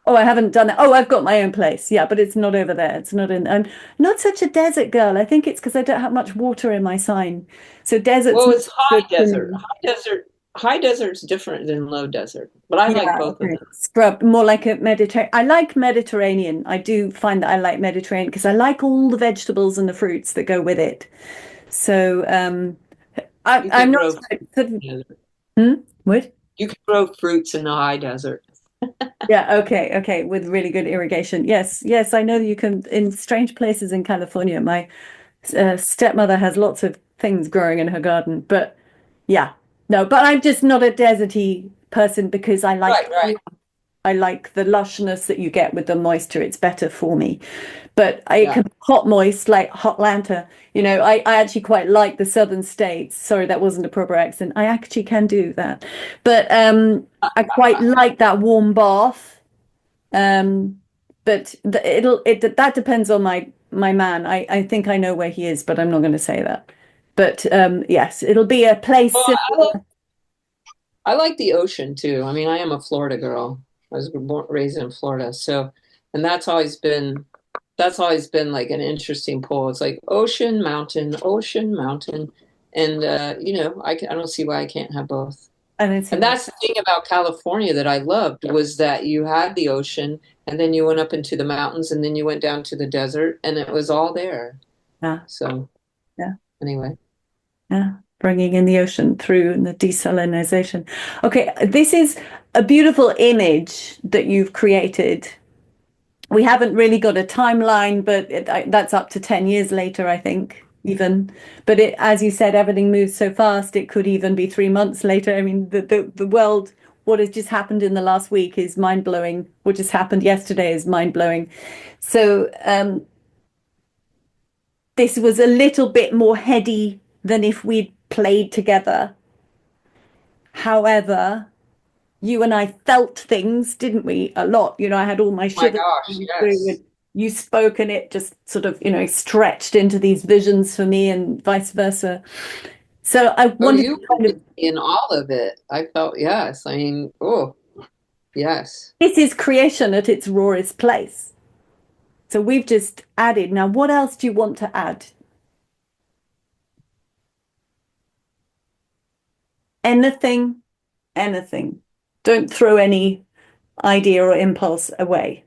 Oh, I haven't done it. Oh, I've got my own place. Yeah, but it's not over there. It's not in. I'm not such a desert girl. I think it's because I don't have much water in my sign. So desert's Well, not it's good high for desert. me. High desert's different than low desert, but I like Yeah, both of okay. them. Scrub, more like a Mediterranean. I like Mediterranean. I do find that I like Mediterranean because I like all the vegetables and the fruits that go with it. So You I'm could not grow sort of, fruit. hmm? What? You could grow fruits in the high desert. Yeah, okay, okay, with really good irrigation. Yes, yes, I know that you can in strange places in California. My stepmother has lots of things growing in her garden, but yeah, no, but I'm just not a deserty person because Right, right. I like the lushness that you get with the moisture. It's better for me. But I Yeah. can hot moist like Hotlanta. I actually quite like the southern states. Sorry, that wasn't a proper accent. I actually can do that. But I quite like that warm bath. Um, but that depends on my man. I think I know where he is, but I'm not going to say that. But yes, it'll be a place Well, similar. I like the ocean too. I mean, I am a Florida girl. I was raised in Florida, so and that's always been like an interesting pull. It's like ocean, mountain, and I don't see why I can't have both. I don't see And why. that's the thing about California that I loved was that you had the ocean, and then you went up into the mountains, and then you went down to the desert, and it was all there. Yeah, So yeah. anyway, Yeah, bringing in the ocean through and the desalinization. Okay, this is a beautiful image that you've created. We haven't really got a timeline, but that's up to 10 years later, I think, even. But as you said, everything moves so fast, it could even be 3 months later. I mean, the world, what has just happened in the last week is mind-blowing. What just happened yesterday is mind-blowing. So, this was a little bit more heady than if we'd played together. However, you and I felt things, didn't we? A lot. I had all my My shivers gosh, coming through, yes. and you spoke, and it just sort of, stretched into these visions for me, and vice versa. So I Oh, wanted you to were kind with of, me in all of it. I felt, yes. I mean, oh, yes. this is creation at its rawest place. So we've just added. Now, what else do you want to add? Anything, anything. Don't throw any idea or impulse away.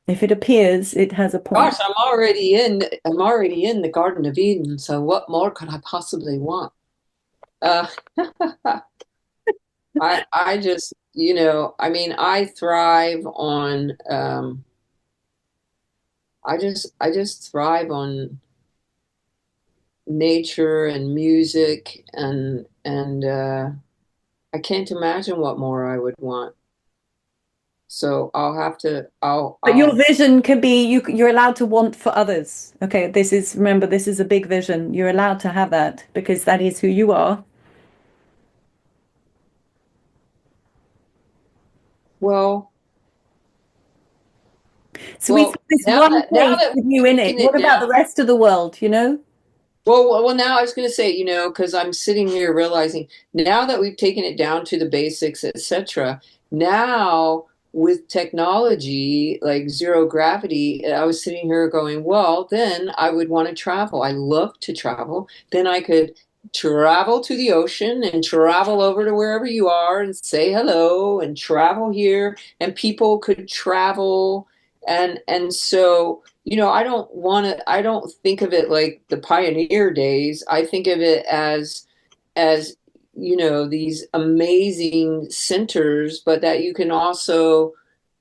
If it appears, it has a Gosh, point. I'm already in the Garden of Eden, so what more could I possibly want? Uh, I just, I mean, I thrive on I just thrive on nature and music and I can't imagine what more I would want. So I'll have to But your I'll vision can be you're allowed to want for others. Okay, remember, this is a big vision. You're allowed to have that because that is who you are. well So we've got well this now one that now place that with we've you in it. taken it What down. about the rest of the world? Well, now I was going to say, because I'm sitting here realizing now that we've taken it down to the basics, etc. Now with technology like zero gravity, I was sitting here going, well, then I would want to travel. I love to travel. Then I could travel to the ocean and travel over to wherever you are and say hello and travel here, and people could travel, and so I don't think of it like the pioneer days. I think of it as these amazing centers, but that you can also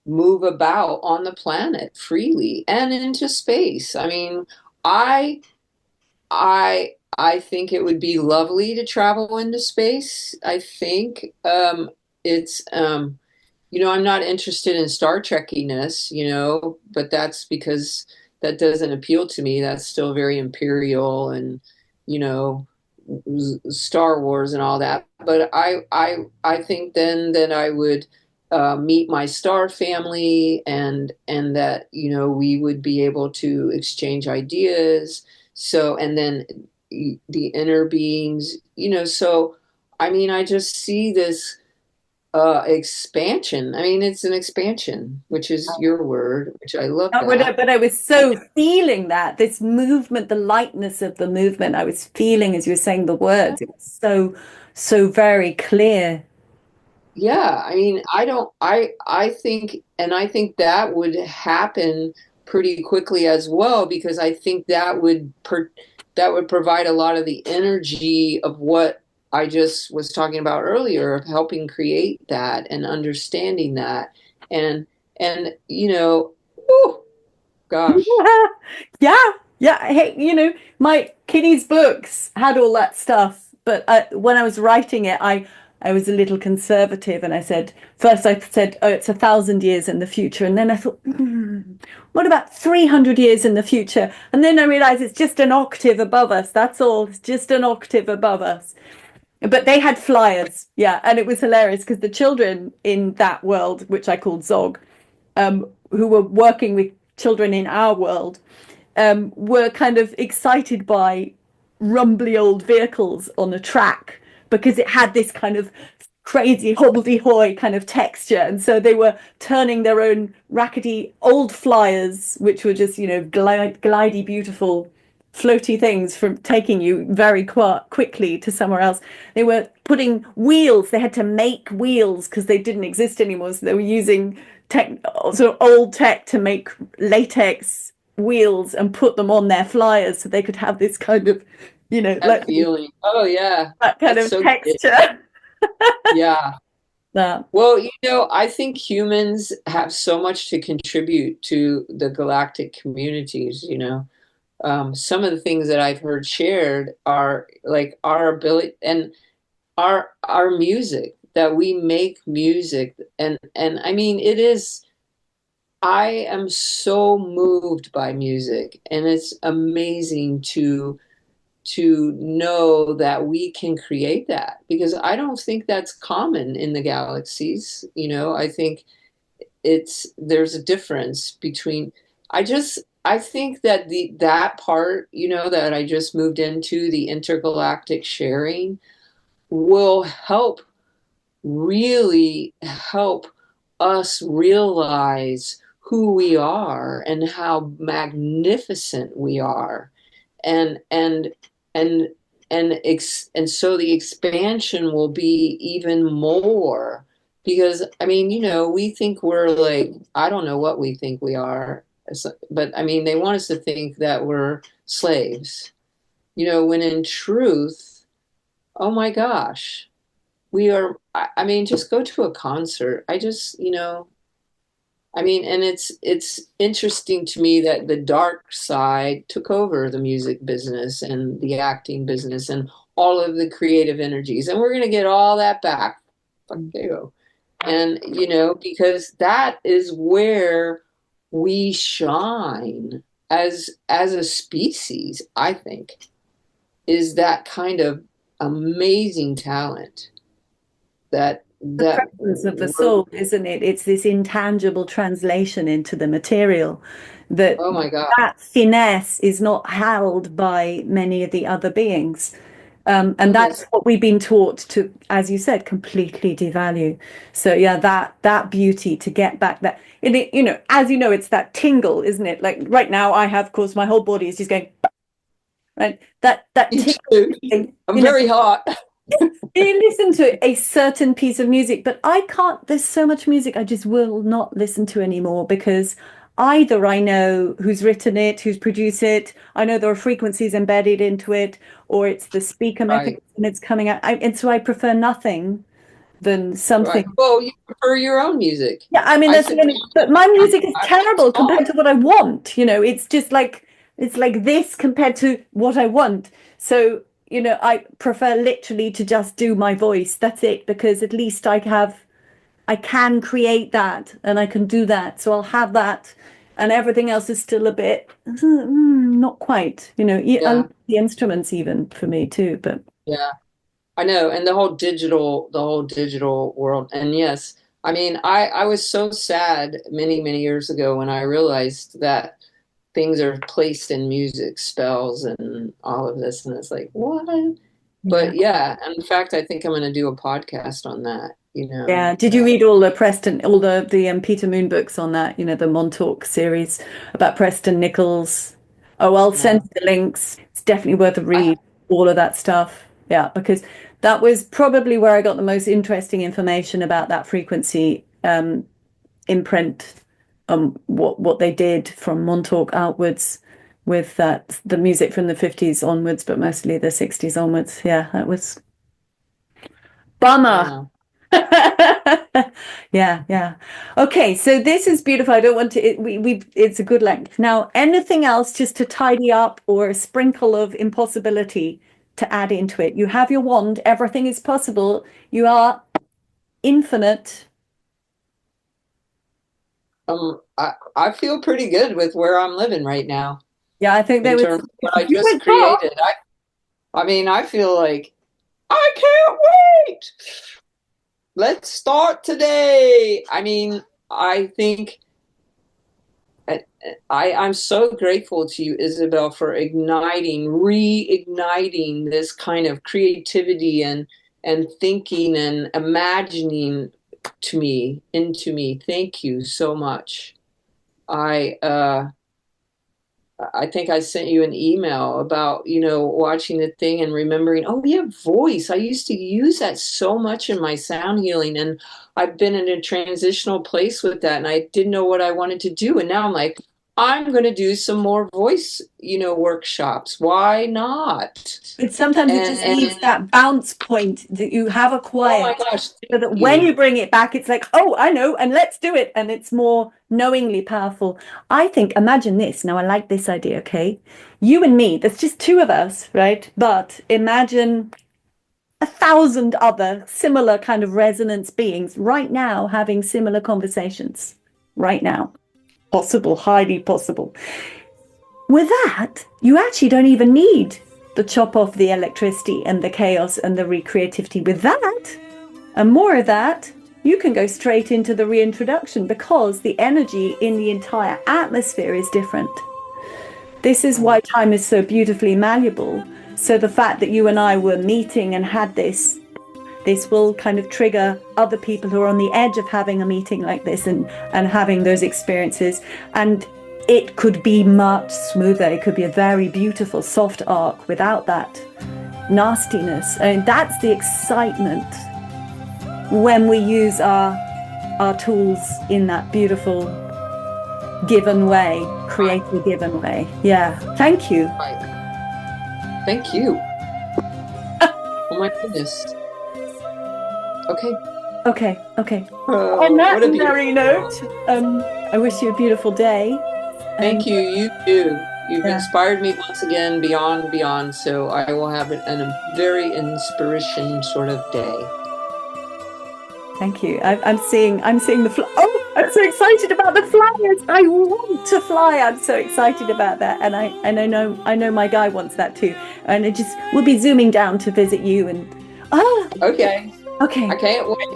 move about on the planet freely and into space. I mean, I I think it would be lovely to travel into space. I think it's I'm not interested in Star Trekkiness, but that's because that doesn't appeal to me. That's still very imperial and, you know, Star Wars and all that. But I think then that I would meet my star family, and that we would be able to exchange ideas. So and then the inner beings, so I mean, I just see this expansion. I mean, it's an expansion, which is your word, which I love that. But I was so feeling that this movement, the lightness of the movement, I was feeling as you were saying the words. It was so very clear. Yeah, I mean, I think that would happen pretty quickly as well, because I think that would provide a lot of the energy of what I just was talking about earlier, of helping create that and understanding that. And whew, gosh. Yeah, yeah. Hey, my kiddies' books had all that stuff, but when I was writing it, I was a little conservative, and I said, oh, it's 1,000 years in the future, and then I thought, what about 300 years in the future? And then I realized it's just an octave above us. That's all. It's just an octave above us. But they had flyers, yeah, and it was hilarious because the children in that world, which I called Zog, who were working with children in our world, were kind of excited by rumbly old vehicles on a track because it had this kind of crazy hobbledehoy kind of texture. And so they were turning their own rackety old flyers, which were just, glidey, beautiful, floaty things from taking you very quickly to somewhere else. They were putting wheels, they had to make wheels because they didn't exist anymore. So they were using sort of old tech to make latex wheels and put them on their flyers so they could have this kind of, That feeling. Oh yeah, that kind that's of so great. texture. Yeah. That. Well, I think humans have so much to contribute to the galactic communities. Some of the things that I've heard shared are like our ability and our music, that we make music, and I mean, it is. I am so moved by music, and it's amazing to know that we can create that, because I don't think that's common in the galaxies. I think there's a difference between, I think that that part, that I just moved into, the intergalactic sharing, will really help us realize who we are and how magnificent we are, and and and so the expansion will be even more, because I mean, we think we're like, I don't know what we think we are, but I mean, they want us to think that we're slaves, when in truth, oh my gosh, we are. I mean, just go to a concert. I mean, and it's interesting to me that the dark side took over the music business and the acting business and all of the creative energies, and we're going to get all that back. Fuck you. And because that is where we shine as a species, I think, is that kind of amazing talent that The that presence of the soul, isn't it? It's this intangible translation into the material that oh my God. that finesse is not held by many of the other beings. And that's Goodness. what we've been taught to, as you said, completely devalue. So yeah, that beauty to get back that, and as you know, it's that tingle, isn't it? Like right now, I have, of course, my whole body is just going, right? That Me tingle, too. thing, I'm very hot. you listen to a certain piece of music, but I can't, there's so much music I just will not listen to anymore, because either I know who's written it, who's produced it, I know there are frequencies embedded into it, or it's the speaker Right. mechanism it's coming out. And so I prefer nothing than Right. something. Well, you prefer your own music. Yeah, I mean I that's the think only, but my music is I terrible saw. compared to what I want. It's just like it's like this compared to what I want. So, I prefer literally to just do my voice. That's it, because at least I can create that and I can do that. So I'll have that, and everything else is still a bit not quite. I Yeah. love the instruments even for me too, but Yeah. I know. And the whole digital world. And yes, I mean, I was so sad many, many years ago when I realized that things are placed in music, spells and all of this. And it's like, what? yeah. But yeah, in fact, I think I'm going to do a podcast on that, Yeah. Did you read all the Peter Moon books on that, the Montauk series about Preston Nichols? Oh, I'll send no. you the links. It's definitely worth a I, read, all of that stuff. Yeah, because that was probably where I got the most interesting information about that frequency imprint, what they did from Montauk outwards with the music from the 50s onwards, but mostly the 60s onwards. Yeah, that was bummer. wow. Yeah, yeah. Okay, so this is beautiful. I don't want to, it's a good length. Now, anything else just to tidy up or a sprinkle of impossibility to add into it? You have your wand, everything is possible. You are infinite. I feel pretty good with where I'm living right now Yeah, I think in there was, terms of what I you just went far. created. I mean, I feel like I can't wait. Let's start today. I mean, I think I'm so grateful to you, Isabel, for reigniting this kind of creativity and thinking and imagining into me. Thank you so much. I I think I sent you an email about, watching the thing and remembering, oh yeah, voice. I used to use that so much in my sound healing, and I've been in a transitional place with that, and I didn't know what I wanted to do. And now I'm like, I'm going to do some more voice, workshops. Why not? But sometimes it just needs And that bounce point that you have oh my acquired, gosh, so thank that when you. you bring it back, it's like, oh, I know, and let's do it. And it's more knowingly powerful. I think, imagine this. Now, I like this idea, okay? You and me, there's just two of us, right? But imagine 1,000 other similar kind of resonance beings right now having similar conversations right now. Possible, highly possible. With that, you actually don't even need the chop off the electricity and the chaos and the recreativity. With that, and more of that, you can go straight into the reintroduction because the energy in the entire atmosphere is different. This is why time is so beautifully malleable. So the fact that you and I were meeting and had this will kind of trigger other people who are on the edge of having a meeting like this and having those experiences. And it could be much smoother. It could be a very beautiful, soft arc without that nastiness. And that's the excitement when we use our tools in that beautiful, given way, creative given way. Yeah. Thank you. Right. Thank you. Oh my goodness. Okay. Okay. Oh, On that what a merry beautiful note, I wish you a beautiful day. Thank you. You too. You've Yeah. inspired me once again, beyond. So I will have a very inspiration sort of day. Thank you. I'm seeing the fly. Oh, I'm so excited about the flyers. I want to fly. I'm so excited about that, and I know my guy wants that too. And we'll be zooming down to visit you. And Okay. okay. I can't wait.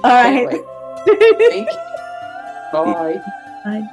All right. Can't wait. Thank you. Bye. Bye.